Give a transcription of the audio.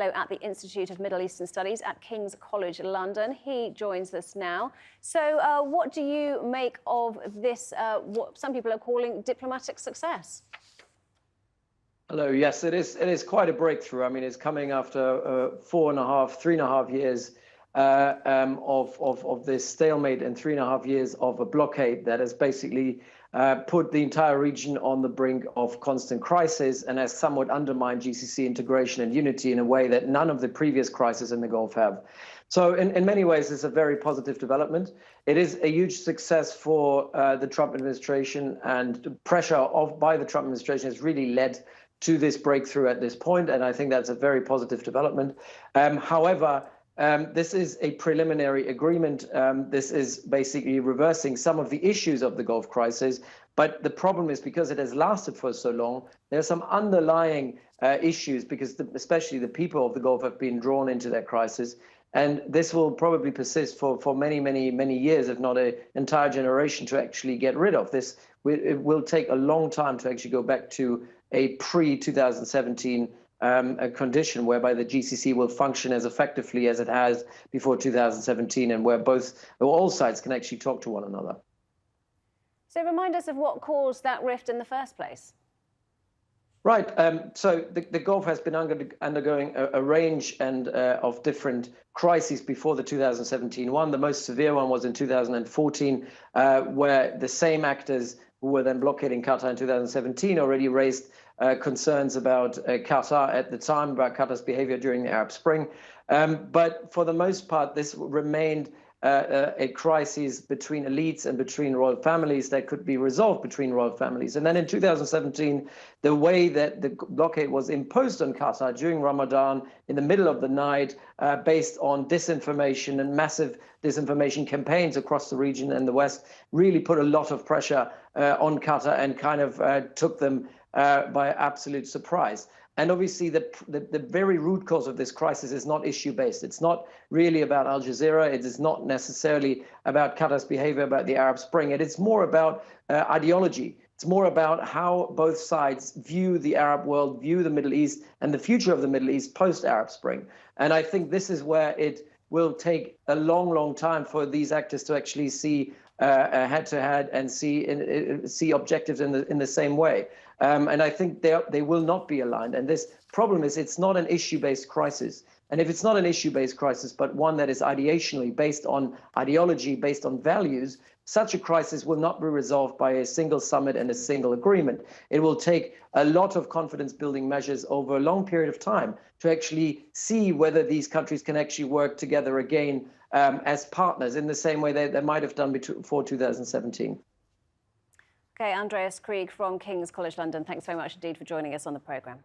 fellow at the Institute of Middle Eastern Studies at King's College London. He joins us now. So what do you make of this, what some people are calling diplomatic success? Hello. Yes, it is quite a breakthrough. I mean, it's coming after 3.5 years of this stalemate and 3.5 years of a blockade that has basically put the entire region on the brink of constant crisis and has somewhat undermined GCC integration and unity in a way that none of the previous crises in the Gulf have. So in many ways, it's a very positive development. It is a huge success for the Trump administration, and pressure by the Trump administration has really led to this breakthrough at this point, and I think that's a very positive development. However, this is a preliminary agreement. This is basically reversing some of the issues of the Gulf crisis. But the problem is, because it has lasted for so long, there are some underlying issues, because especially the people of the Gulf have been drawn into that crisis. And this will probably persist for many years, if not an entire generation, to actually get rid of this. It will take a long time to actually go back to a pre-2017 a condition whereby the GCC will function as effectively as it has before 2017, and where all sides can actually talk to one another. So remind us of what caused that rift in the first place. Right. So the Gulf has been undergoing a range of different crises before the 2017 one. The most severe one was in 2014, where the same actors who were then blockading Qatar in 2017 already raised concerns about Qatar at the time, about Qatar's behavior during the Arab Spring. But for the most part, this remained a crisis between elites and between royal families that could be resolved between royal families. And then in 2017, the way that the blockade was imposed on Qatar during Ramadan in the middle of the night, based on disinformation and massive disinformation campaigns across the region and the West, really put a lot of pressure on Qatar and kind of took them by absolute surprise. And obviously, the very root cause of this crisis is not issue-based. It's not really about Al Jazeera. It is not necessarily about Qatar's behavior about the Arab Spring. It is more about ideology. It's more about how both sides view the Arab world, view the Middle East, and the future of the Middle East post-Arab Spring. And I think this is where it will take a long time for these actors to actually see head-to-head and see objectives in the same way. And I think they will not be aligned. And this problem is, it's not an issue-based crisis. And if it's not an issue-based crisis, but one that is ideationally based on ideology, based on values, such a crisis will not be resolved by a single summit and a single agreement. It will take a lot of confidence-building measures over a long period of time to actually see whether these countries can actually work together again as partners in the same way they might have done before 2017. Okay, Andreas Krieg from King's College London, thanks very much indeed for joining us on the programme.